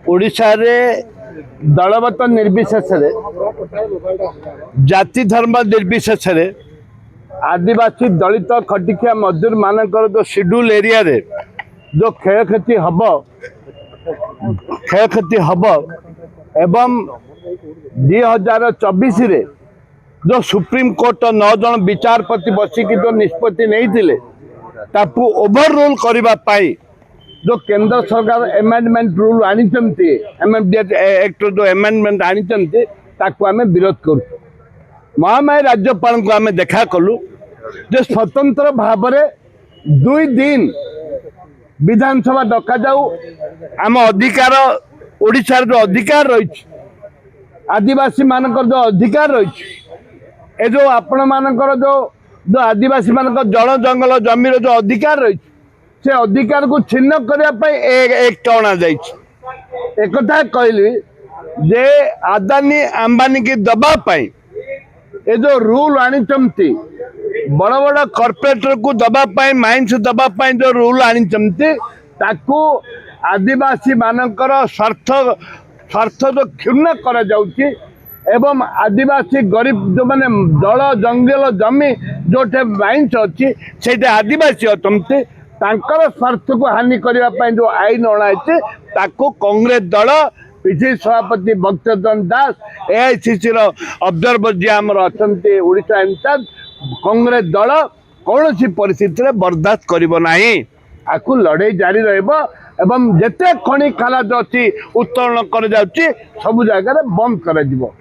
ओडिशा रे दलगत निर्विशेष जाति धर्म निर्विशेष आदिवासी दलित खटिकिया मजदूर मानकर जो शेड्यूल एरिया रे जो क्षयक्षति हम एवं 2024 रे जो सुप्रीम कोर्ट 9 जन विचारपति बसिकी जो निष्पत्ति नहीं ताकू ओभर रूल करने जो केंद्र सरकार एमेंडमेंट रूल आनिचंती एमेंडमेंट एक्ट जो एमेंडमेंट आनिचंती ताकू आमे विरोध करू। महामारी राज्यपाल को आमे देखा कलु जो स्वतंत्र भाव में 2 दिन विधानसभा डका जाऊ आम अधिकार ओडिशा जो अधिकार रही आदिवासी मानकर जो अधिकार रही जो आपण मानकर जो आदिवासी मानकर जल जंगल जमीर जो अधिकार रही से अधिकार को छिन्न करने एक अणा एक कहली जे आदानी अंबानी की दबापाई ये जो रूल आनिचंती बड़ बड़ कॉर्पोरेटर को दबापाई माइंस दबापाई जो रूल आनिचंती ताकू आदिवासी मानकर स्वार्थ जो क्षुण्ण करा जाउची एवं आदिवासी गरीब जो माने जल जंगल जमी जो माइंस अच्छी से आदिवासी अच्छा तांकर स्वार्थ को हानि करने जो आईन अणाई ताको कांग्रेस दल पीसी सभापति भक्तचंद दास एआईसीसी ऑब्जर्वर जी आमर अच्छा ओडिशा इंचार्ज कांग्रेस दल कौन सी परिस्थिति बर्दाश्त करिबो नाही आकु लड़ाई जारी रहबो एवं जेते खनि खालाज अच्छी उत्तोलन कर जाउची सब जगह बंद कर दिबो।